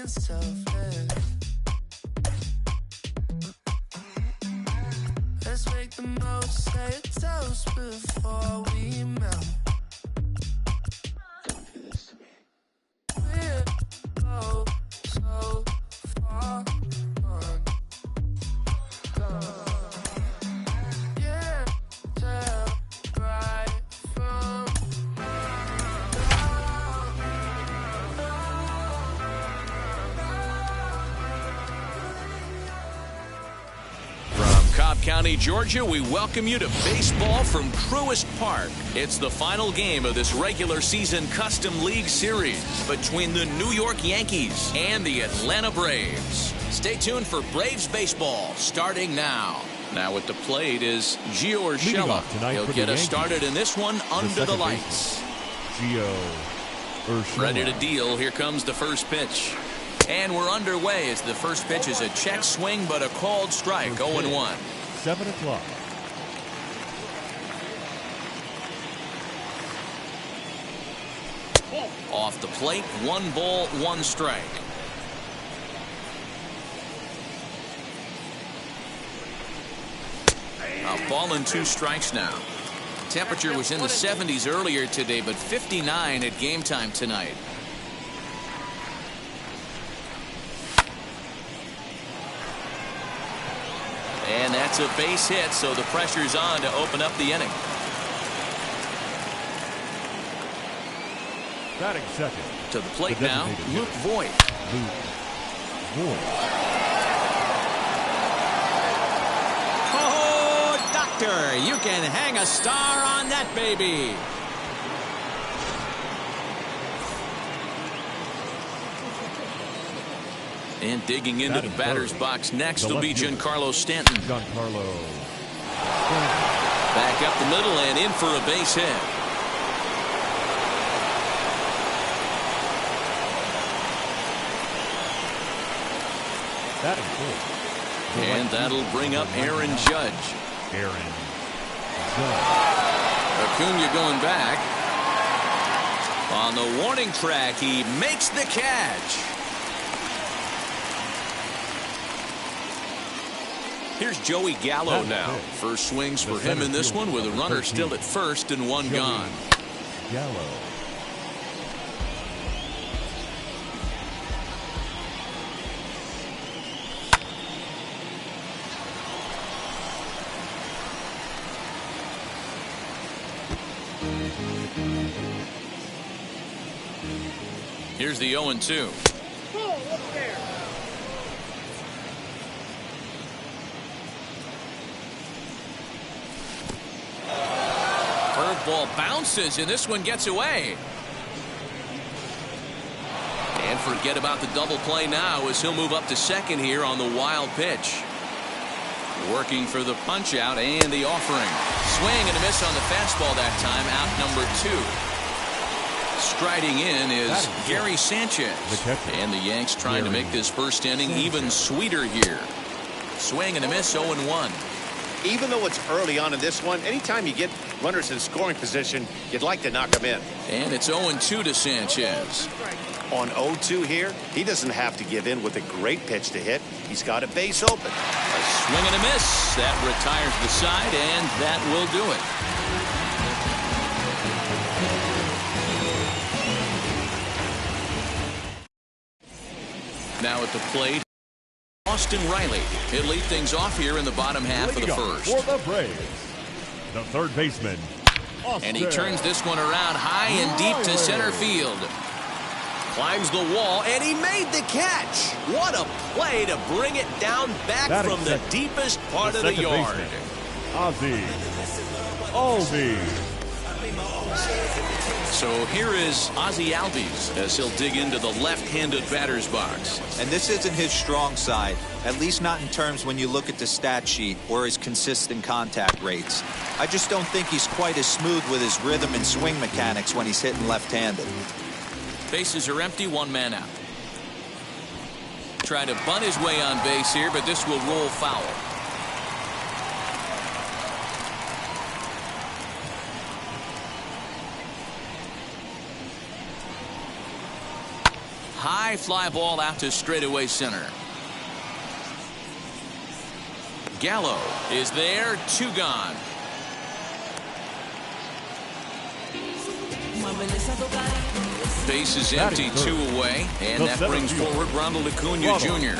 selfless. Let's make the most, say a toast before we melt. We're both so far gone. Yeah, tell right from Cobb County, Georgia, we welcome you to baseball from Truist Park. It's the final game of this regular season Custom League Series between the New York Yankees and the Atlanta Braves. Stay tuned for Braves baseball starting now. Now at the plate is Gio Urshela. He'll get us started in this one under the lights. Gio Urshela. Ready to deal. Here comes the first pitch. And we're underway as the first pitch is a check swing, but a called strike, 0-1. 7 o'clock. Off the plate, 1 ball, 1 strike. A ball and 2 strikes now. Temperature was in the 70s earlier today, but 59 at game time tonight. And that's a base hit, so the pressure's on to open up the inning. Batting second. To the plate now, Luke Voigt. Oh, doctor, you can hang a star on that baby. And digging into the batter's box next will be Giancarlo Stanton. Giancarlo. Back up the middle and in for a base hit. Batting fourth. And that'll bring up Aaron Judge. Aaron Acuna going back. On the warning track, he makes the catch. Here's Joey Gallo now. First swings for him in this one with a runner still at first and 1 gone. Gallo. Here's the 0-2. Curveball bounces, and this one gets away. And forget about the double play now as he'll move up to second here on the wild pitch. Working for the punch out and the offering. Swing and a miss on the fastball that time, out number 2. Striding in is Gary Sanchez. And the Yanks trying to make this first inning even sweeter here. Swing and a miss, 0-1. Even though it's early on in this one, anytime you get runners in scoring position, you'd like to knock them in. And it's 0-2 to Sanchez. On 0-2 here, he doesn't have to give in with a great pitch to hit. He's got a base open. A swing and a miss. That retires the side, and that will do it. Now at the plate, Austin Riley. He'll lead things off here in the bottom half of the first. For the Braves, the third baseman, Austin. And he turns this one around high and deep to center field. Climbs the wall, and he made the catch. What a play to bring it down back from the deepest part of the yard. Ozzie Albies. So here is Ozzie Albies as he'll dig into the left-handed batter's box. And this isn't his strong side, at least not in terms when you look at the stat sheet or his consistent contact rates. I just don't think he's quite as smooth with his rhythm and swing mechanics when he's hitting left-handed. Bases are empty, 1 man out. Trying to bunt his way on base here, but this will roll foul. High fly ball out to straightaway center. Gallo is there, 2 gone. Base is empty, 2 away, and that brings forward Ronald Acuna Jr.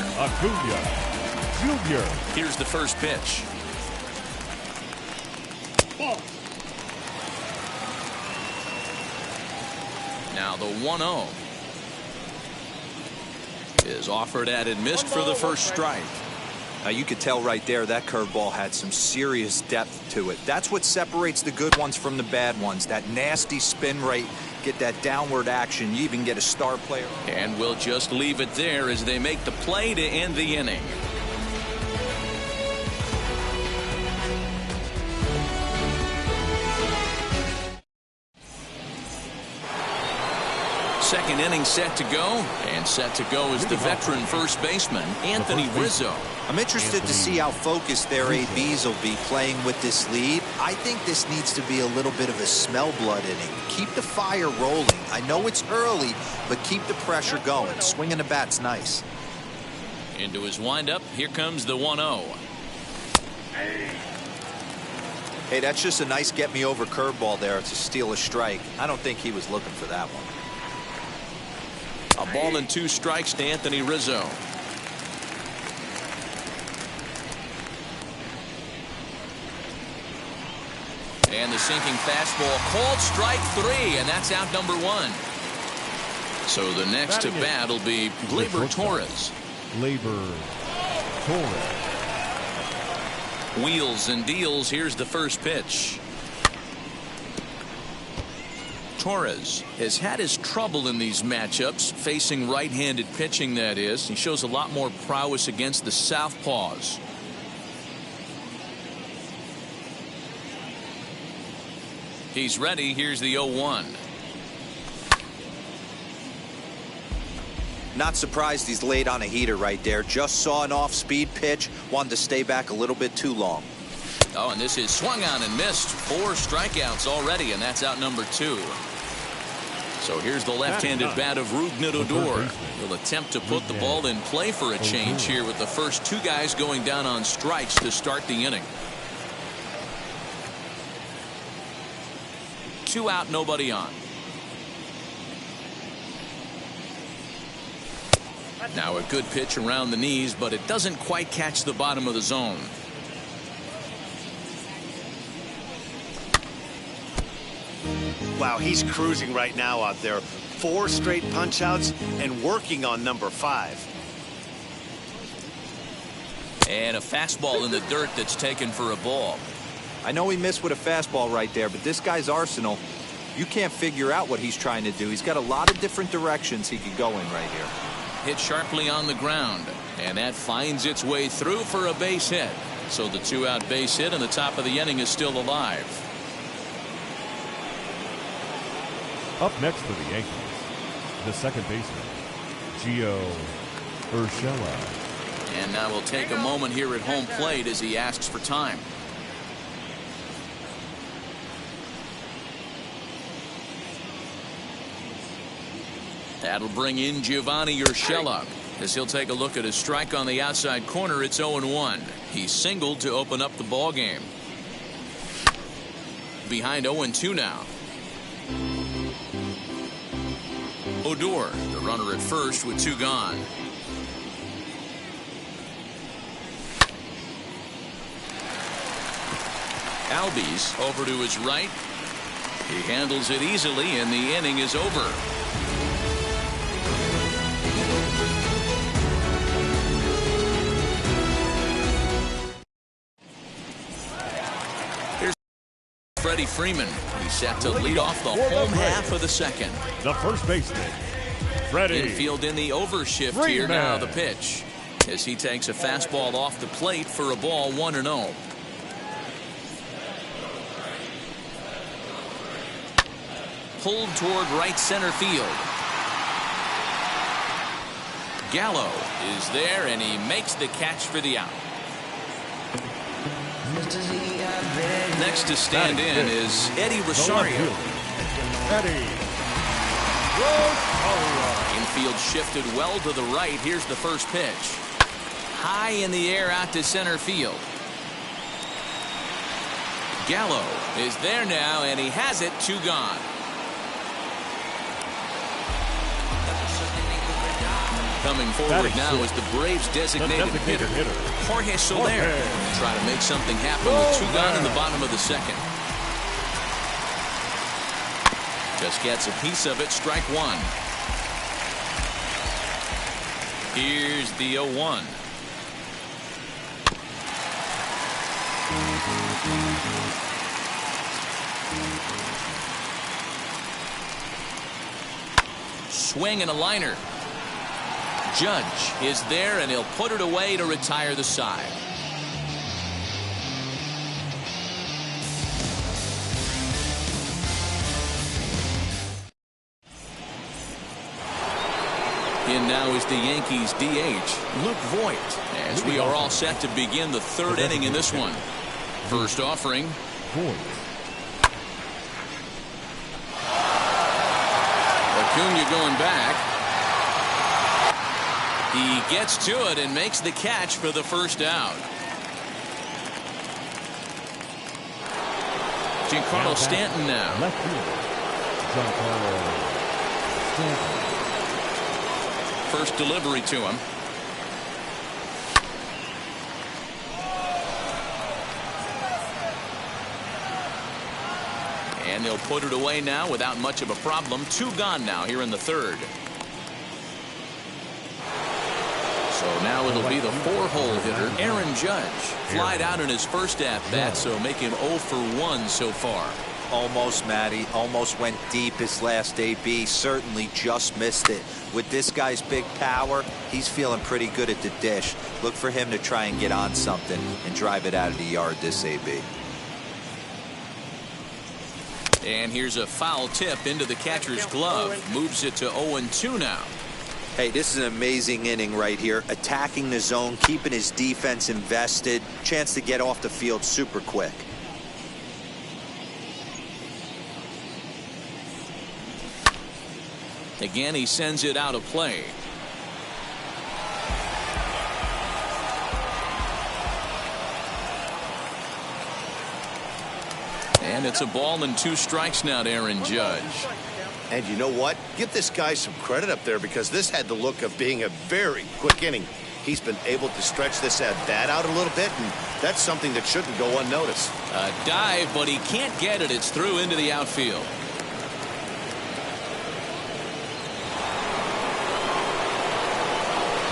Here's the first pitch. Now the 1-0 is offered at and missed for the first strike. Now you could tell right there that curveball had some serious depth to it. That's what separates the good ones from the bad ones. That nasty spin rate, get that downward action. You even get a star player. And we'll just leave it there as they make the play to end the inning. Second inning set to go, and set to go is the veteran first baseman, Anthony Rizzo. I'm interested to see how focused their ABs will be playing with this lead. I think this needs to be a little bit of a smell blood inning. Keep the fire rolling. I know it's early, but keep the pressure going. Swinging the bat's nice. Into his windup, here comes the 1-0. Hey, that's just a nice get-me-over curveball there to steal a strike. I don't think he was looking for that one. A ball and 2 strikes to Anthony Rizzo. And the sinking fastball called strike 3, and that's out number 1. So the next to bat will be Gleyber Torres. Wheels and deals. Here's the first pitch. Torres has had his trouble in these matchups, facing right-handed pitching, that is. He shows a lot more prowess against the southpaws. He's ready. Here's the 0-1. Not surprised he's laid on a heater right there. Just saw an off-speed pitch. Wanted to stay back a little bit too long. Oh, and this is swung on and missed. 4 strikeouts already, and that's out number 2. So here's the left-handed bat of Rougned Odor. He'll attempt to put the ball in play for a change here with the first 2 guys going down on strikes to start the inning. 2 out, nobody on. Now a good pitch around the knees, but it doesn't quite catch the bottom of the zone. Wow, he's cruising right now out there. 4 straight punch outs and working on number 5. And a fastball in the dirt that's taken for a ball. I know he missed with a fastball right there, but this guy's arsenal, you can't figure out what he's trying to do. He's got a lot of different directions he could go in right here. Hit sharply on the ground, and that finds its way through for a base hit. So the 2-out base hit in the top of the inning is still alive. Up next for the Yankees, the second baseman, Gio Urshela. And now we'll take a moment here at home plate as he asks for time. That'll bring in Giovanni Urshela as he'll take a look at his strike on the outside corner. It's 0-1. He singled to open up the ball game. Behind 0-2 now. Odor, the runner at first with 2 gone. Albies over to his right. He handles it easily, and the inning is over. Here's Freddie Freeman. He's set to lead off the home half of the second. The first baseman, Freddie. Infield in the overshift Freeman. here now. The pitch as he takes a fastball off the plate for a ball, 1-0. Pulled toward right center field. Gallo is there, and he makes the catch for the out. Next to stand in is Eddie Rosario. Infield shifted well to the right. Here's the first pitch. High in the air out to center field. Gallo is there now, and he has it. 2 gone. Coming forward now is the Braves' designated hitter, Jorge Soler. Try to make something happen with 2 gone in the bottom of the second. Just gets a piece of it. Strike 1. Here's the 0-1. Swing and a liner. Judge is there, and he'll put it away to retire the side. In now is the Yankees DH, Luke Voigt, as we are all set to begin the 3rd inning in this one. First offering. Acuna going back. He gets to it and makes the catch for the first out. Giancarlo Stanton now. Left field. Giancarlo Stanton. First delivery to him. And they'll put it away now without much of a problem. 2 gone now here in the 3rd. So now it'll be the 4-hole hitter, Aaron Judge. Flied out in his first at-bat, so make him 0 for 1 so far. Almost, Matty. Almost went deep his last AB. Certainly just missed it. With this guy's big power, he's feeling pretty good at the dish. Look for him to try and get on something and drive it out of the yard this AB. And here's a foul tip into the catcher's glove. Moves it to 0-2 now. Hey, this is an amazing inning right here. Attacking the zone, keeping his defense invested. Chance to get off the field super quick. Again, he sends it out of play. And it's a ball and 2 strikes now to Aaron Judge. And you know what? Give this guy some credit up there, because this had the look of being a very quick inning. He's been able to stretch this at-bat out a little bit, and that's something that shouldn't go unnoticed. A dive, but he can't get it. It's through into the outfield.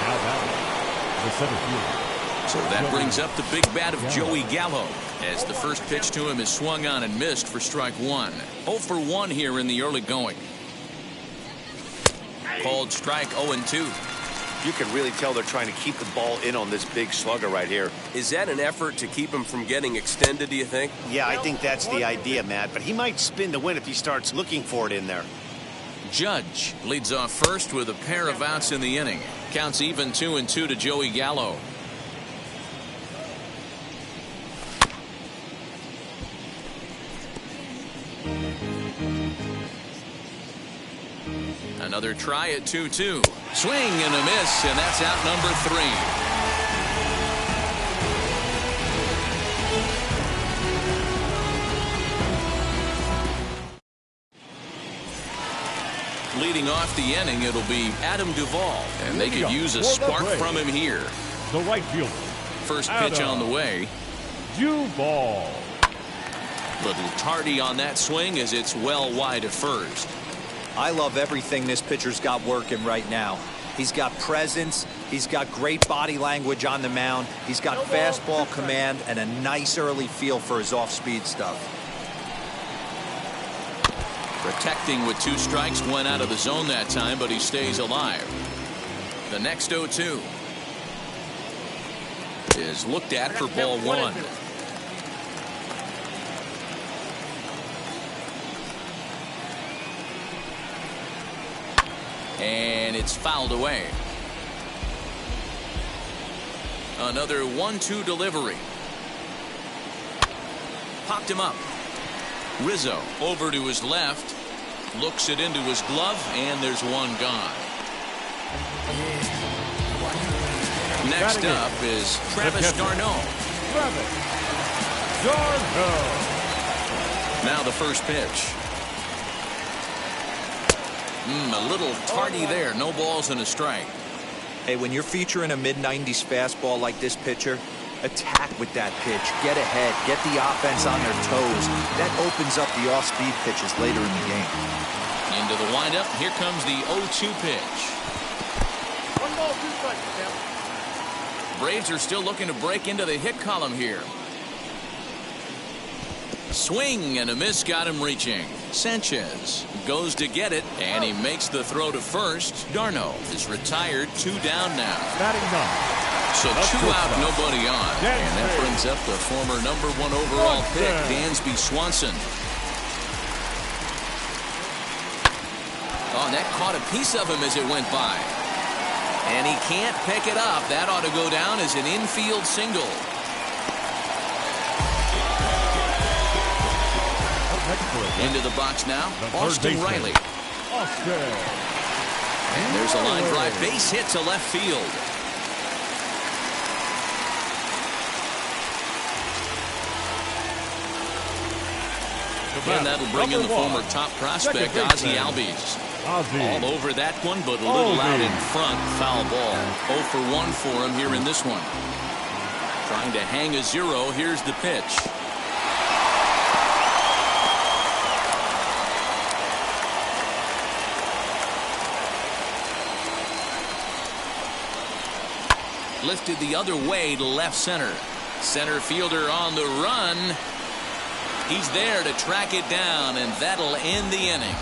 Now batting the center fielder. So that brings up the big bat of Joey Gallo, as the first pitch to him is swung on and missed for strike 1. 0 for 1 here in the early going. Called strike 0-2. You can really tell they're trying to keep the ball in on this big slugger right here. Is that an effort to keep him from getting extended, do you think? Yeah, I think that's the idea, Matt, but he might spin to win if he starts looking for it in there. Judge leads off first with a pair of outs in the inning. Counts even 2-2 to Joey Gallo. Another try at 2-2. Swing and a miss, and that's out number 3. Leading off the inning, it'll be Adam Duvall, and they could use a spark from him here. The right fielder. First pitch on the way. Duvall. Little tardy on that swing as it's well wide at first. I love everything this pitcher's got working right now. He's got presence. He's got great body language on the mound. He's got fastball command and a nice early feel for his off-speed stuff. Protecting with 2 strikes, went out of the zone that time, but he stays alive. The next 0-2 is looked at for ball 1. And it's fouled away. Another 1-2 delivery. Popped him up. Rizzo over to his left. Looks it into his glove, and there's one gone. Next up is Travis d'Arnaud. Now the first pitch. A little tardy there. No balls and a strike. Hey, when you're featuring a mid-90s fastball like this pitcher, attack with that pitch. Get ahead. Get the offense on their toes. That opens up the off-speed pitches later in the game. Into the windup. Here comes the 0-2 pitch. 1 ball, 2 strikes, Tim. Braves are still looking to break into the hit column here. Swing and a miss got him reaching. Sanchez goes to get it, and he makes the throw to first. d'Arnaud is retired. 2 down now. Batting 9. So 2 out, nobody on. And that brings up the former #1 overall pick, Dansby Swanson. Oh, and that caught a piece of him as it went by. And he can't pick it up. That ought to go down as an infield single. Into the box now, Austin Riley. And there's a line drive base hit to left field. And that'll bring in the former top prospect, Ozzie Albies. All over that one, but a little out in front. Foul ball. 0 for 1 for him here in this one. Trying to hang a 0. Here's the pitch. Lifted the other way to left center. Center fielder on the run. He's there to track it down, and that'll end the inning.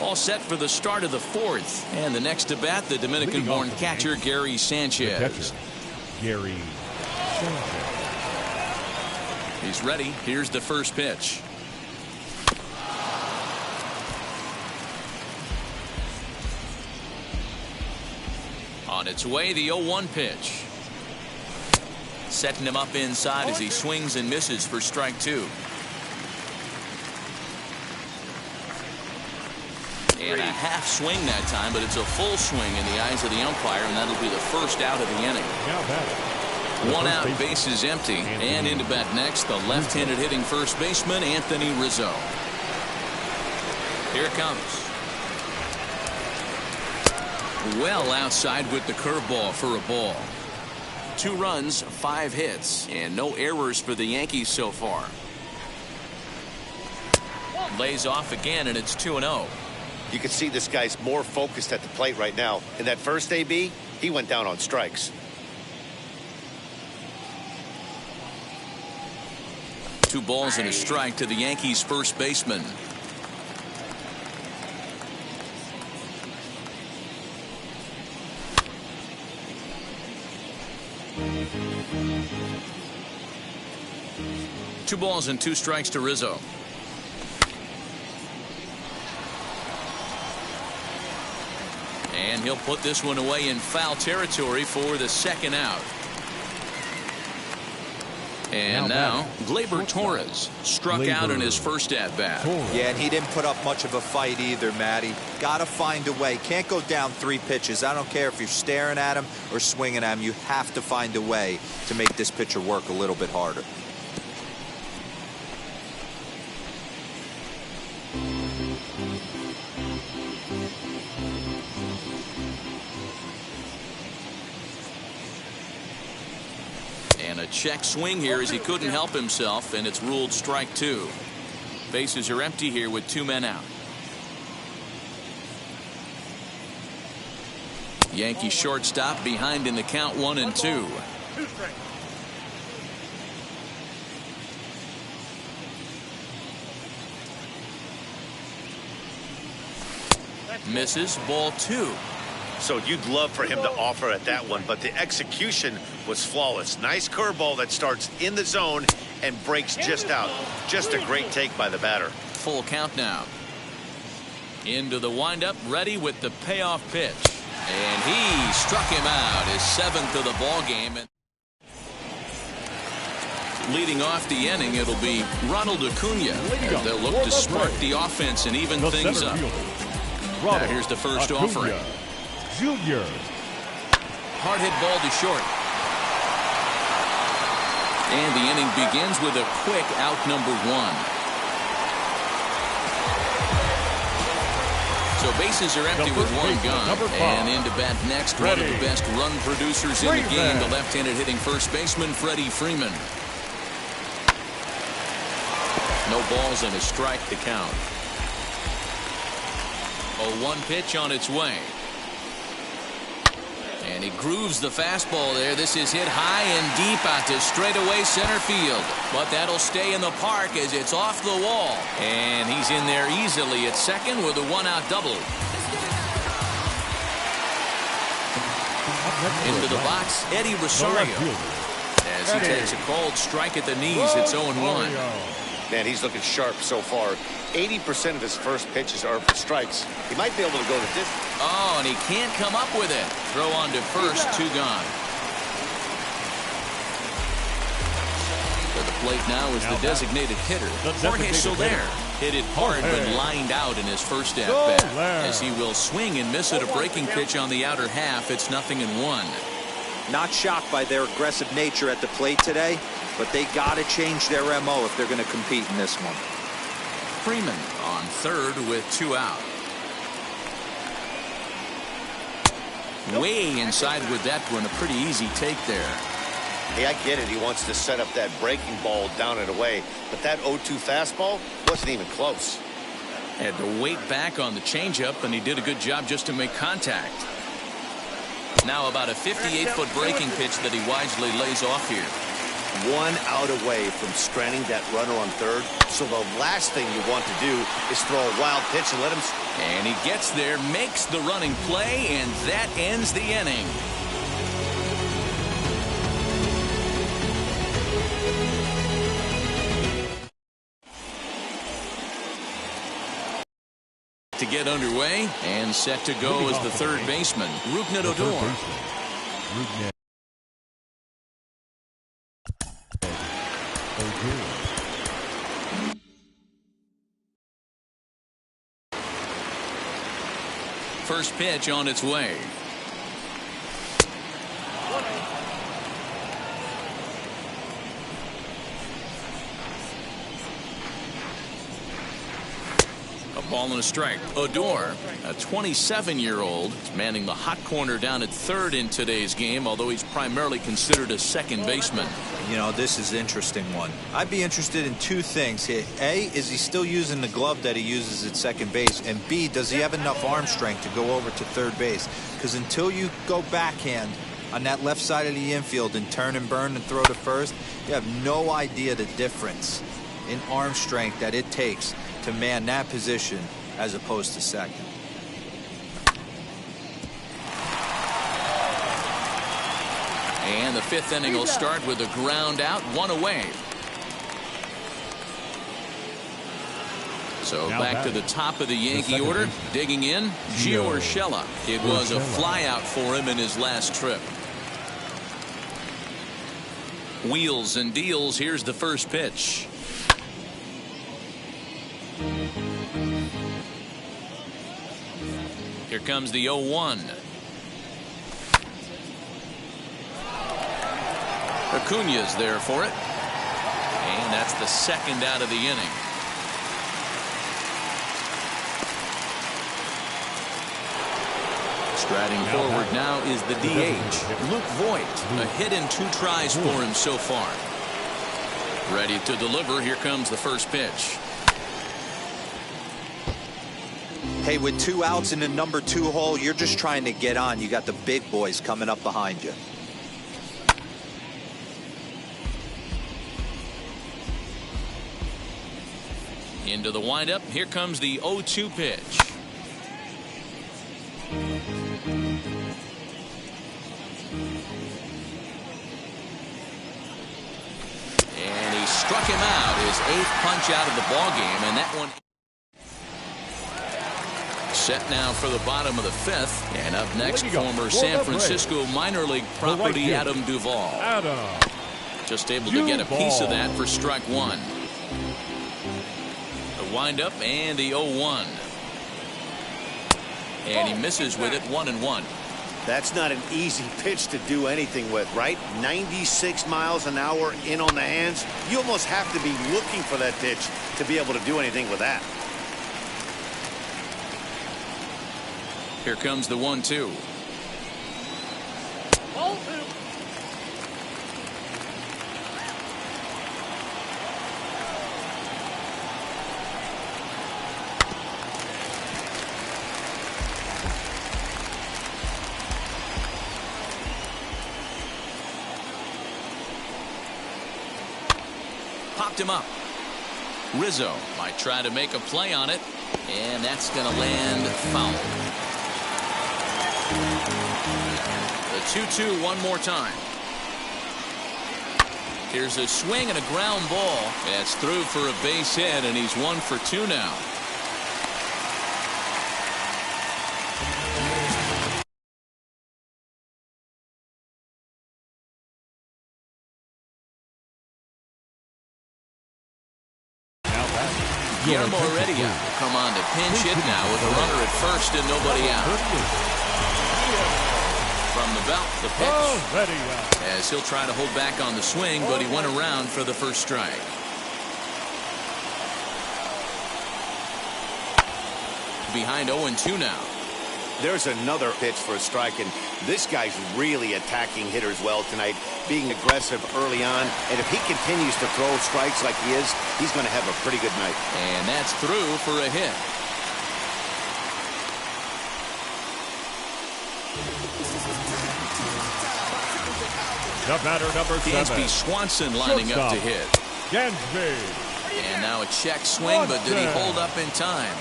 All set for the start of the 4th. And the next to bat, the Dominican-born catcher, Gary Sanchez. Gary Sanchez. He's ready. Here's the first pitch. On its way, the 0-1 pitch. Setting him up inside as he swings and misses for strike 2. And a half swing that time, but it's a full swing in the eyes of the umpire, and that'll be the first out of the inning. 1 out, bases empty, and into bat next, the left-handed hitting first baseman, Anthony Rizzo. Here it comes. Well outside with the curveball for a ball. 2 runs, 5 hits, and no errors for the Yankees so far. Lays off again, and it's 2-0. You can see this guy's more focused at the plate right now. In that first AB, he went down on strikes. 2 balls and a strike to the Yankees first baseman. Two balls and 2 strikes to Rizzo. And he'll put this one away in foul territory for the 2nd out. And now Gleyber Torres struck out in his first at-bat. Yeah, and he didn't put up much of a fight either, Matty. Got to find a way. Can't go down 3 pitches. I don't care if you're staring at him or swinging at him. You have to find a way to make this pitcher work a little bit harder. A check swing here as he couldn't help himself, and it's ruled strike 2. Bases are empty here with 2 men out. Yankee shortstop behind in the count 1-2. Misses, ball 2. So you'd love for him to offer at that one, but the execution was flawless. Nice curveball that starts in the zone and breaks just out. Just a great take by the batter. Full count now. Into the windup, ready with the payoff pitch. And he struck him out, his 7th of the ball game. Leading off the inning, it'll be Ronald Acuna. They'll look to spark the offense and even things up. Now here's the first offering. Junior. Hard hit ball to short. And the inning begins with a quick out number 1. So bases are empty with 1 gone. And into bat next, one of the best run producers in the game, the left-handed hitting first baseman, Freddie Freeman. No balls and a strike to count. 0-1 pitch on its way. And he grooves the fastball there. This is hit high and deep out to straightaway center field. But that'll stay in the park as it's off the wall. And he's in there easily at second with a 1-out double. Into the box, Eddie Rosario. As he takes a cold strike at the knees, it's 0-1. Man, he's looking sharp so far. 80% of his first pitches are for strikes. He might be able to go the distance. Oh, and he can't come up with it. Throw on to first, 2 gone. To the plate now is the designated hitter, Jorge Soler. Hit it hard but lined out in his first at-bat. As he will swing and miss at a breaking pitch on the outer half, it's 0-1. Not shocked by their aggressive nature at the plate today, but they got to change their MO if they're going to compete in this one. Freeman on third with 2 out. Way inside with that one, a pretty easy take there. Hey, I get it. He wants to set up that breaking ball down and away, but that 0-2 fastball wasn't even close. Had to wait back on the changeup, and he did a good job just to make contact. Now about a 58-foot breaking pitch that he wisely lays off here. 1 out away from stranding that runner on third, so the last thing you want to do is throw a wild pitch and let him. And he gets there, makes the running play, and that ends the inning. To get underway and set to go as the third baseman, Rougned Odor. First pitch on its way. A ball and a strike. Odor, a 27-year-old, is manning the hot corner down at third in today's game, although he's primarily considered a second baseman. You know, this is an interesting one. I'd be interested in 2 things here. A, is he still using the glove that he uses at second base? And B, does he have enough arm strength to go over to third base? Because until you go backhand on that left side of the infield and turn and burn and throw to first, you have no idea the difference in arm strength that it takes to man that position as opposed to second. And the 5th inning will start with a ground out, 1 away. So back to the top of the Yankee order, digging in, Gio Urshela. It was a flyout for him in his last trip. Wheels and deals. Here's the first pitch. Here comes the 0-1. Acuna's there for it. And that's the 2nd out of the inning. Striding forward now is the DH, Luke Voigt. A hit in 2 tries for him so far. Ready to deliver. Here comes the first pitch. Hey, with 2 outs in the number 2 hole, you're just trying to get on. You got the big boys coming up behind you. Into the windup. Here comes the 0-2 pitch. And he struck him out, his 8th punch out of the ball game, and that one. Set now for the bottom of the fifth. And up next, Leading up former for San the Francisco minor league property Adam Duvall. Just able to get a piece of that for strike one. The windup and the 0-1. And he misses with it, 1-1. That's not an easy pitch to do anything with, right? 96 miles an hour in on the hands. You almost have to be looking for that pitch to be able to do anything with that. Here comes the 1-2. Popped him up. Rizzo might try to make a play on it, and that's going to land foul. The 2-2 one more time. Here's a swing and a ground ball. That's through for a base hit, and he's 1 for 2 now. Guillermo Heredia will come on to pinch hit now with a runner at first and nobody out. From the belt, the pitch. As he'll try to hold back on the swing, but he went around for the first strike. Behind 0-2 now. There's another pitch for a strike, and this guy's really attacking hitters well tonight, being aggressive early on. And if he continues to throw strikes like he is, he's going to have a pretty good night. And that's through for a hit. The batter, number 7. Dansby Swanson lining up to hit. Dansby. And now a check swing, but did he hold up in time?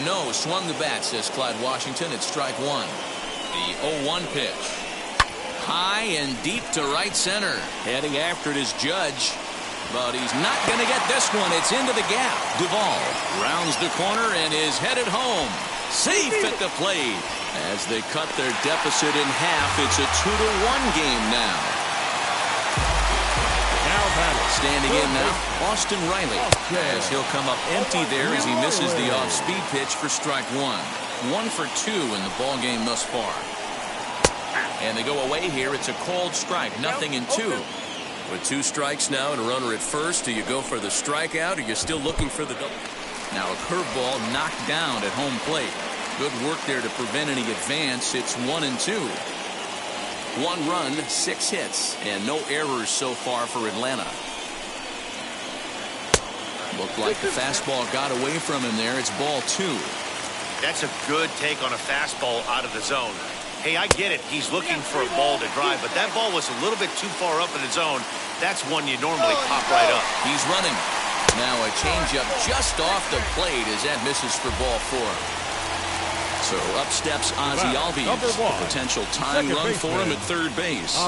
No, swung the bat, says Clyde Washington. It's strike one. The 0-1 pitch. High and deep to right center. Heading after it is Judge. But he's not going to get this one. It's into the gap. Duvall rounds the corner and is headed home. Safe at the plate. As they cut their deficit in half, it's a 2-1 game now. Standing in now, Austin Riley. As he'll come up empty there as he misses the off-speed pitch for strike one. 1 for 2 in the ball game thus far. And they go away here. It's a called strike. 0-2. With 2 strikes now and a runner at first, do you go for the strikeout or you're still looking for the double? Now a curveball knocked down at home plate. Good work there to prevent any advance. It's 1-2. 1 run, 6 hits, and no errors so far for Atlanta. Looked like the fastball got away from him there. It's ball 2. That's a good take on a fastball out of the zone. Hey, I get it. He's looking for a ball to drive, but that ball was a little bit too far up in the zone. That's one you normally pop right up. He's running. Now a changeup just off the plate as that misses for ball 4. So up steps Ozzie Albies. A potential tying run for him at third base.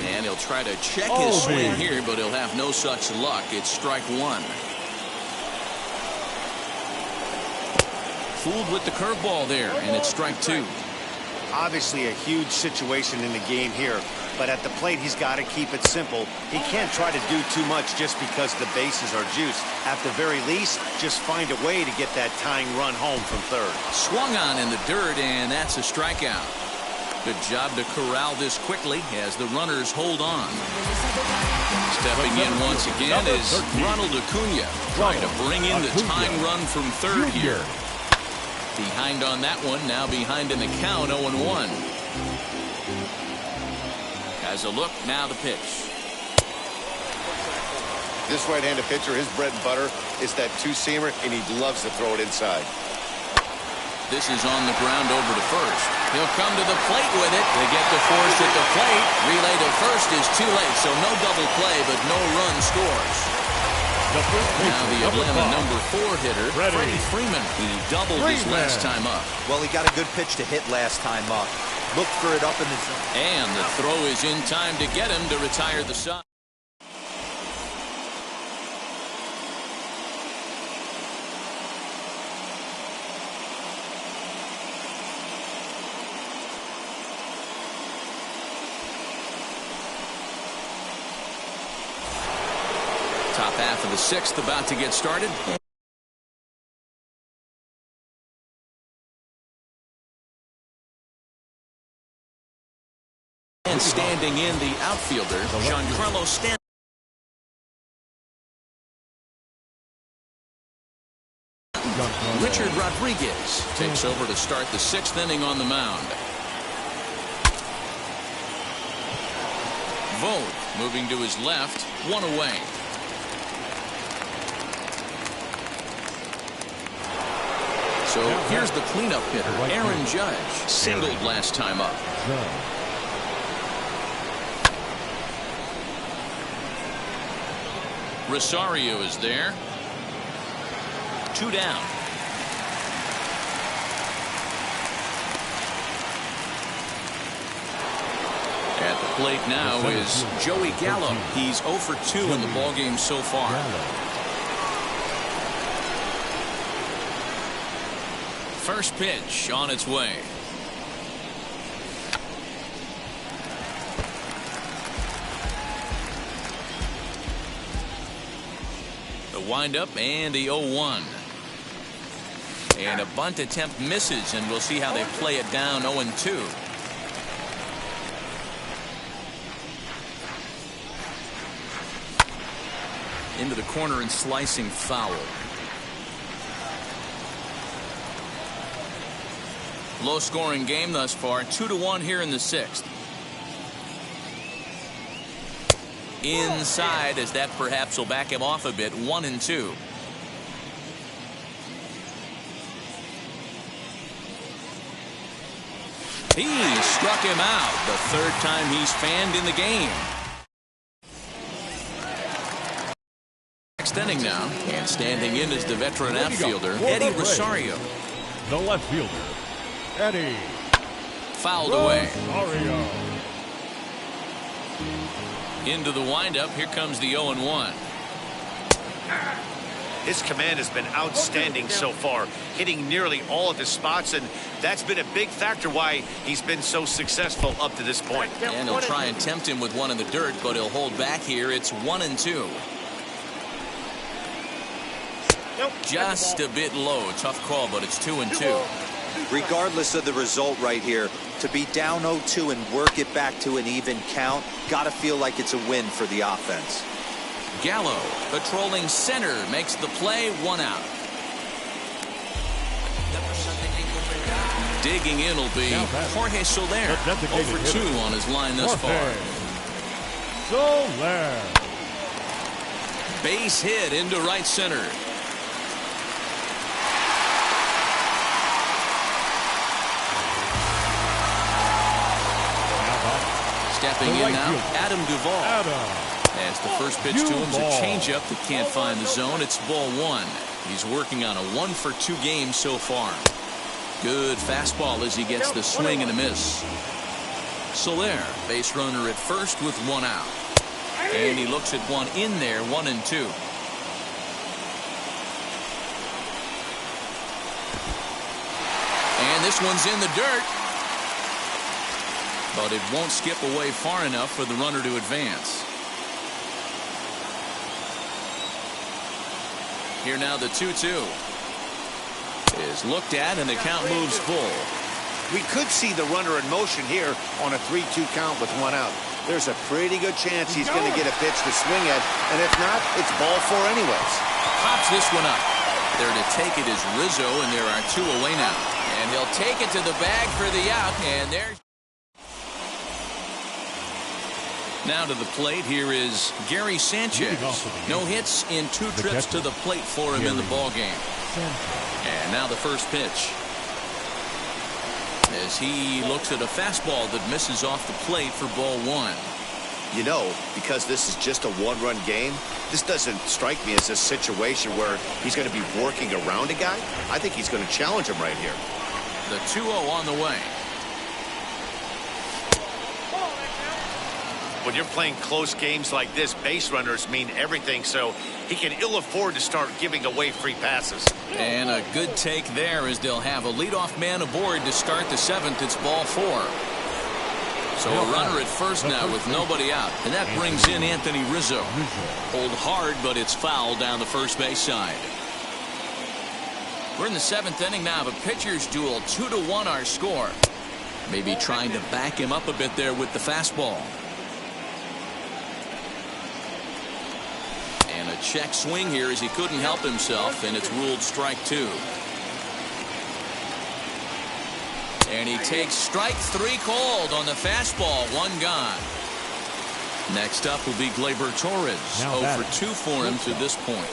And he'll try to check his swing here, but he'll have no such luck. It's strike 1. Fooled with the curveball there, and it's strike 2. Obviously a huge situation in the game here, but at the plate he's got to keep it simple. He can't try to do too much just because the bases are juiced. At the very least, just find a way to get that tying run home from third. Swung on in the dirt, and that's a strikeout. Good job to corral this quickly as the runners hold on. Stepping in once again is Ronald Acuna, trying to bring in the tying run from third here. Behind on that one, now behind in the count, 0-1. As a look, now the pitch. This right-handed pitcher, his bread and butter is that two-seamer, and he loves to throw it inside. This is on the ground over to first. He'll come to the plate with it. They get the force at the plate. Relay to first is too late, so no double play, but no run scores. Now the Atlanta number 4 hitter, Freddie Freeman. He doubled his last time up. Well, he got a good pitch to hit last time up. Looked for it up in the zone. And the throw is in time to get him to retire the side. half of the sixth about to get started. And standing in the outfielder, Giancarlo Stanton. Richard Rodriguez takes over to start the sixth inning on the mound. Vogt moving to his left, one away. So here's the cleanup hitter, Aaron Judge, singled last time up. Rosario is there. 2 down. At the plate now is Joey Gallo. He's 0 for 2 in the ballgame so far. First pitch on its way. The windup and the 0-1. And a bunt attempt misses, and we'll see how they play it down 0-2. Into the corner and slicing foul. Low scoring game thus far, 2-1 here in the sixth. Inside, as that perhaps will back him off a bit, 1-2. He struck him out the third time he's fanned in the game. Next inning now, and standing in is the veteran outfielder, Eddie Rosario. The left fielder, Eddie. Fouled away. Rosario. Into the windup, here comes the 0-1. His command has been outstanding so far, hitting nearly all of his spots, and that's been a big factor why he's been so successful up to this point. And he'll try and tempt him with one in the dirt, but he'll hold back here. It's 1-2. Just a bit low. Tough call, but it's 2-2. Regardless of the result right here, to be down 0-2 and work it back to an even count, gotta feel like it's a win for the offense. Gallo, patrolling center, makes the play, 1 out. Digging in will be Jorge Soler, 0 for 2 on his line thus far. Soler. Base hit into right center. Stepping in now, Adam Duvall. As the first pitch to him's a changeup that can't find the zone. It's ball 1. He's working on a 1 for 2 game so far. Good fastball as he gets the swing and a miss. Soler, base runner at first with 1 out. And he looks at one in there, 1-2. And this one's in the dirt. But it won't skip away far enough for the runner to advance. Here now the 2-2 is looked at, and the count moves full. We could see the runner in motion here on a 3-2 count with 1 out. There's a pretty good chance he's going to get a pitch to swing at, and if not, it's ball 4 anyways. Pops this one up. There to take it is Rizzo, and there are 2 away now. And he'll take it to the bag for the out, and there's... Now to the plate, here is Gary Sanchez. No hits in 2 trips to the plate for him in the ballgame. And now the first pitch. As he looks at a fastball that misses off the plate for ball 1. You know, because this is just a 1-run game, this doesn't strike me as a situation where he's going to be working around a guy. I think he's going to challenge him right here. The 2-0 on the way. When you're playing close games like this, base runners mean everything, so he can ill afford to start giving away free passes. And a good take there as they'll have a leadoff man aboard to start the 7th. It's ball 4. So a runner at first now with nobody out. And that brings in Anthony Rizzo. Hold hard, but it's foul down the first base side. We're in the 7th inning now of a pitcher's duel. 2-1 our score. Maybe trying to back him up a bit there with the fastball. And a check swing here as he couldn't help himself, and it's ruled strike 2. And he takes strike 3 called on the fastball. 1 gone. Next up will be Gleyber Torres. 0 for 2 for him to this point.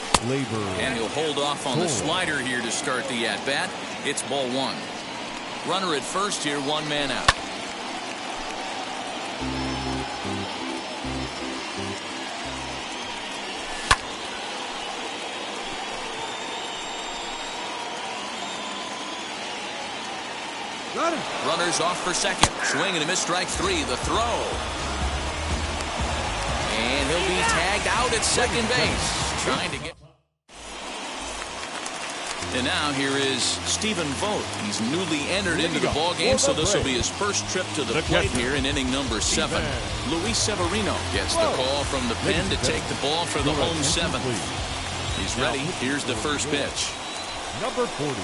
And he'll hold off on the slider here to start the at-bat. It's ball 1. Runner at first here, 1 man out. Runners off for second. Swing and a miss, strike 3. The throw. And he'll be tagged out at second base. Trying to get. And now here is Stephen Vogt. He's newly entered into the ballgame, so this will be his first trip to the plate here in inning number 7. Luis Severino gets the call from the pen to take the ball for the home 7th. He's ready. Here's the first pitch. Number 40,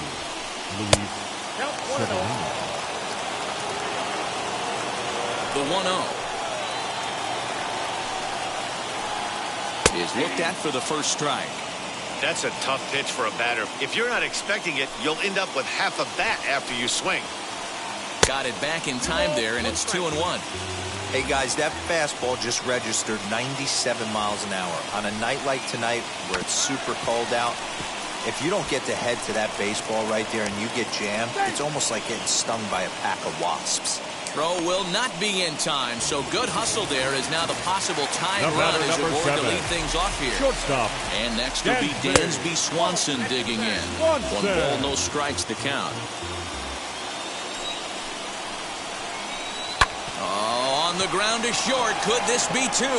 Luis Severino. The 1-0 is looked at for the first strike. That's a tough pitch for a batter. If you're not expecting it, you'll end up with half a bat after you swing. Got it back in time there, and it's 2-1. Hey, guys, that fastball just registered 97 miles an hour. On a night like tonight where it's super cold out, if you don't get to head to that baseball right there and you get jammed, it's almost like getting stung by a pack of wasps. Throw will not be in time, so good hustle there is now the possible tying run as Award to lead things off here. Shortstop. And next will be Dansby Swanson digging in. 1 ball, no strikes to count. Oh, on the ground is short. Could this be 2?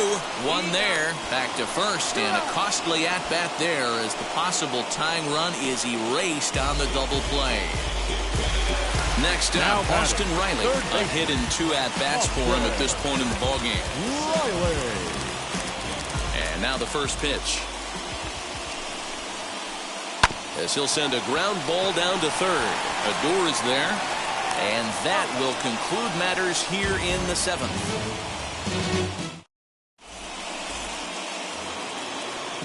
1 there. Back to first, and a costly at-bat there as the possible tying run is erased on the double play. Next up, Austin Riley. A hit in 2 at-bats for him at this point in the ballgame. And now the first pitch. As he'll send a ground ball down to third. Odor is there. And that will conclude matters here in the 7th.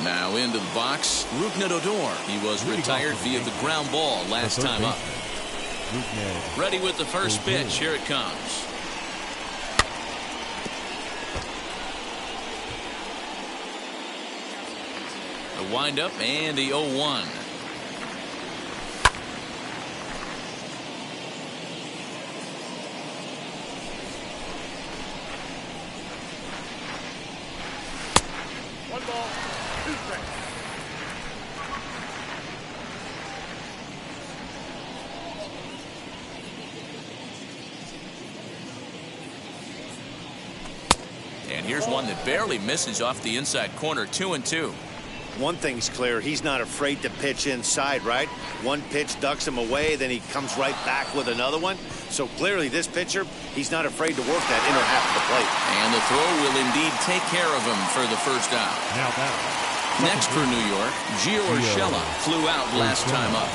Now into the box, Rougned Odor. He was retired via the ground ball last time up. Ready with the first pitch. Here it comes. The windup and the 0-1. One ball, 2 strikes. And here's one that barely misses off the inside corner. 2-2. One thing's clear, he's not afraid to pitch inside, right? One pitch ducks him away, then he comes right back with another one. So clearly this pitcher, he's not afraid to work that inner half of the plate. And the throw will indeed take care of him for the first out. Now that. Next for New York, Gio Urshela flew out last time up.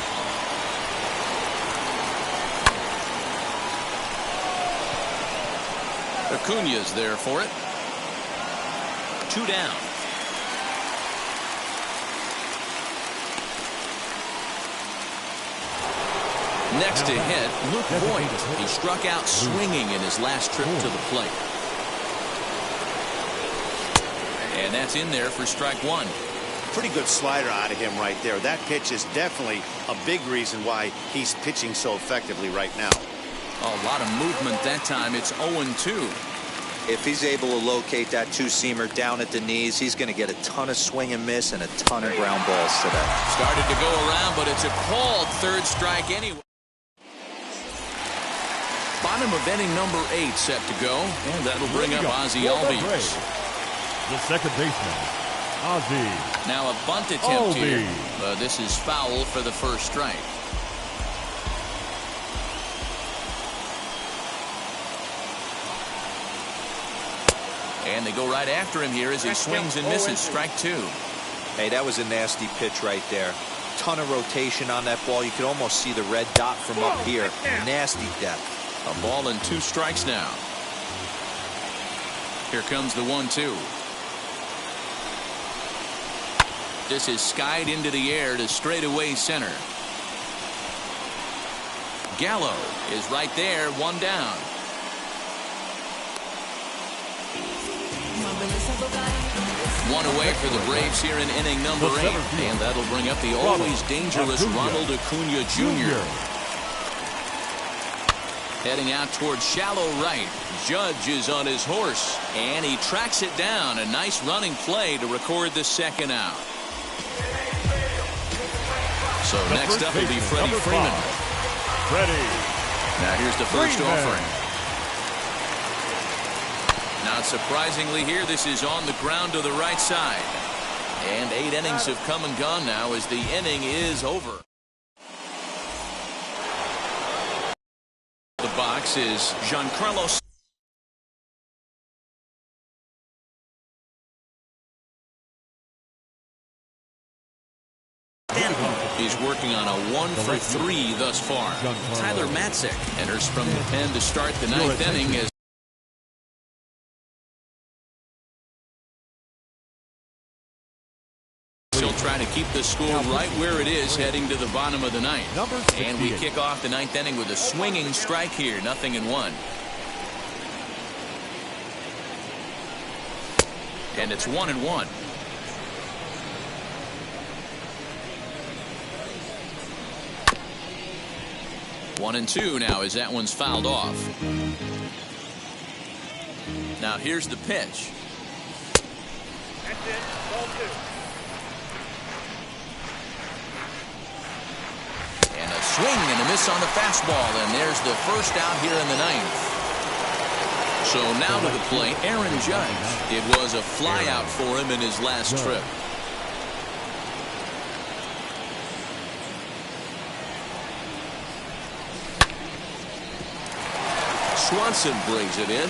Acuna's there for it. 2 down. Next to hit, Luke Voigt. He struck out swinging in his last trip to the plate. And that's in there for strike 1. Pretty good slider out of him right there. That pitch is definitely a big reason why he's pitching so effectively right now. A lot of movement that time. It's 0-2. If he's able to locate that 2-seamer down at the knees, he's going to get a ton of swing and miss and a ton of ground balls today. Started to go around, but it's a called third strike anyway. Bottom of inning number 8 set to go, and that'll bring up Ozzie Albies. The second baseman, Ozzie. Now a bunt attempt here. This is foul for the first strike. And they go right after him here as he swings and misses. Strike two. Hey, that was a nasty pitch right there. Ton of rotation on that ball. You could almost see the red dot from up here. Nasty depth. A ball and 2 strikes now. Here comes the 1-2. This is skied into the air to straightaway center. Gallo is right there, 1 down. One away for the Braves here in inning number 8. And that'll bring up the always dangerous Ronald Acuna Jr. Heading out towards shallow right. Judge is on his horse. And he tracks it down. A nice running play to record the second out. So next up will be Freddie Freeman. Now here's the first offering. Not surprisingly here, this is on the ground to the right side. And 8 innings have come and gone now as the inning is over. The box is Giancarlo. He's working on a 1-for-3 thus far. Tyler Matzek enters from the pen to start the 9th inning as he'll try to keep the score right where it is heading to the bottom of the 9th. And we kick off the 9th inning with a swinging strike here, 0-1. And it's 1-1. 1-2 now as that one's fouled off. Now here's the pitch. That's it. Ball 2. And a swing and a miss on the fastball, and there's the first out here in the 9th. So now to the plate, Aaron Judge. It was a flyout for him in his last trip. Swanson brings it in.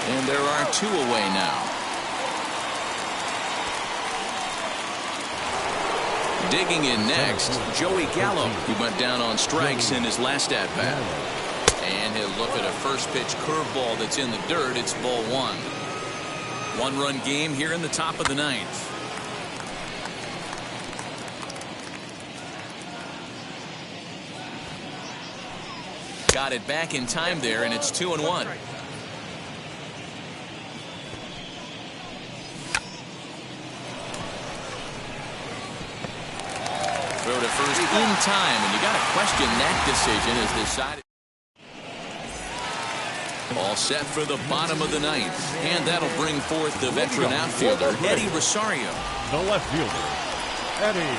And there are 2 away now. Digging in next, Joey Gallo, who went down on strikes in his last at-bat. And he'll look at a first pitch curveball that's in the dirt. It's ball 1. 1-run game here in the top of the 9th. Got it back in time there, and it's 2-1. Throw to first in time, and you got to question that decision as decided. All set for the bottom of the 9th, and that'll bring forth the veteran outfielder, Eddie Rosario. The left fielder, Eddie.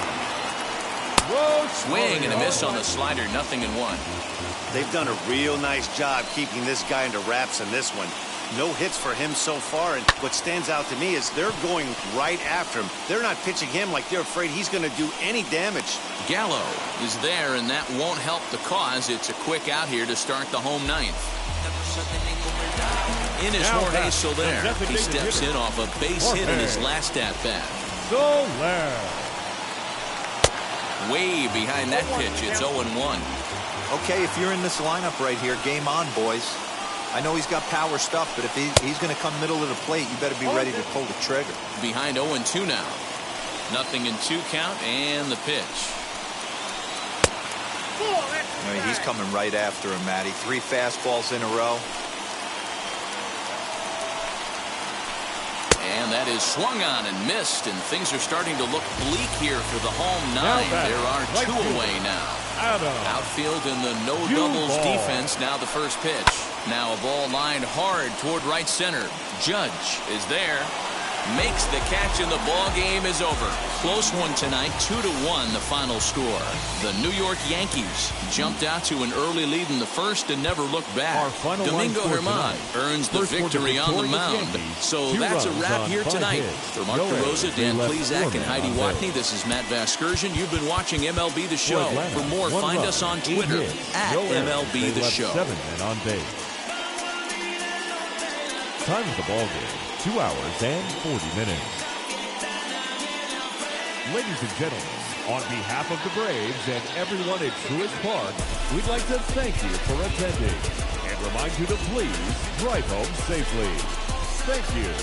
Swing and a miss on the slider, 0-1. They've done a real nice job keeping this guy into wraps in this one. No hits for him so far, and what stands out to me is they're going right after him. They're not pitching him like they're afraid he's going to do any damage. Gallo is there, and that won't help the cause. It's a quick out here to start the home 9th. In is Jorge Soler. He steps in off a base hit in his last at-bat. Soler. Way behind that pitch, it's 0-1. Okay, if you're in this lineup right here, game on, boys. I know he's got power stuff, but if he's going to come middle of the plate, you better be ready to pull the trigger. Behind 0-2 now. 0-2 count, and the pitch. I mean, he's coming right after him, Matty. 3 fastballs in a row. And that is swung on and missed, and things are starting to look bleak here for the home 9. There are 2 away now. Outfield in the no doubles defense. Now the first pitch. Now a ball lined hard toward right center. Judge is there. Makes the catch, and the ball game is over. Close one tonight, 2-1 the final score. The New York Yankees jumped out to an early lead in the first and never looked back. Domingo Germán earns the victory on the mound. So that's a wrap here tonight. For Mark DeRosa, Dan Plesac, and Heidi Watney, this is Matt Vasgersian. You've been watching MLB The Show. For more, find us on Twitter at MLB The Show. Time of the ball game, 2 hours and 40 minutes. Ladies and gentlemen, on behalf of the Braves and everyone at Truist Park, we'd like to thank you for attending and remind you to please drive home safely. Thank you.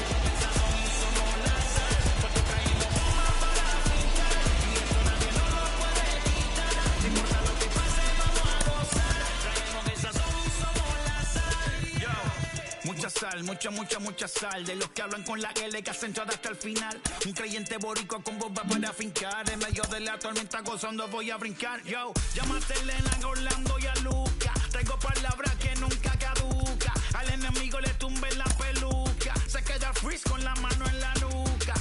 Mucha sal. De los que hablan con la L que hacen todo hasta el final. Un creyente boricua con bomba para fincar. En medio de la tormenta gozando voy a brincar. Yo, llámate a Elena, a Orlando y a Luca. Traigo palabras que nunca caduca. Al enemigo le tumbe la peluca. Se queda freeze con la mano en la nuca.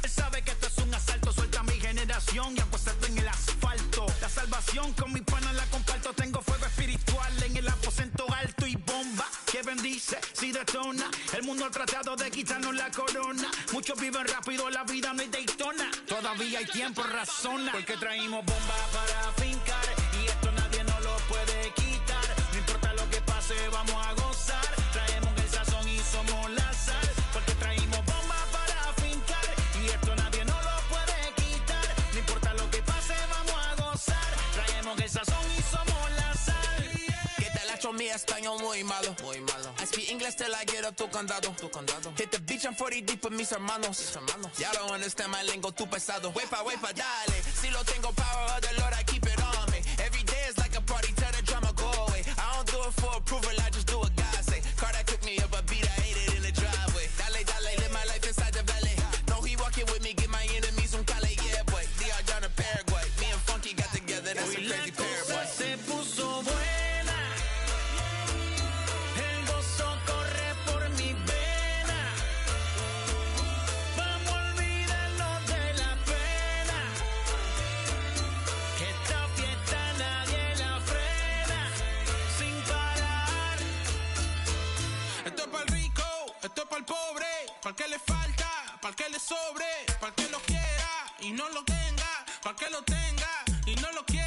Él sabe que esto es un asalto. Suelta mi generación y apuesto en el asfalto. La salvación con mi pana la comparto. Tengo fuego espiritual en el aposento alto y bomba que bendice si detona. El mundo ha tratado de quitarnos la corona. Muchos viven rápido, la vida no es Daytona. Todavía hay tiempo, razona. Porque traímos bomba para fincar. Y esto nadie nos lo puede quitar. No importa lo que pase, vamos a gozar. Traemos el sazón y somos la sal. Porque traímos bomba para fincar. Y esto nadie nos lo puede quitar. No importa lo que pase, vamos a gozar. Traemos el sazón y somos la sal. Que te la echo mi español muy malo. I speak English till I get up tu condado. Hit the beach and 40 deep with mis hermanos. Ya don't understand my lingo, tu pesado. Wepa, dale. Si lo tengo power of the Lord, I keep it on me. Every day is like a party, tell the drama go away. I don't do it for approval, I just do what God say. Car that cook me up a beat, I ate it in the driveway. Dale, live my life inside the valley. No, he walking with me, get my enemies un cale, yeah, boy. DR down to Paraguay. Me and Funky got together, that's a crazy pair, boy. Se puso buena. El gozo corre por mi vena. Vamos a olvidarnos de la pena. Que esta fiesta nadie la frena. Sin parar. Esto es para el rico, esto es para el pobre, para el que le falta, para el que le sobre, para el que lo quiera y no lo tenga, para el que lo tenga y no lo quiera.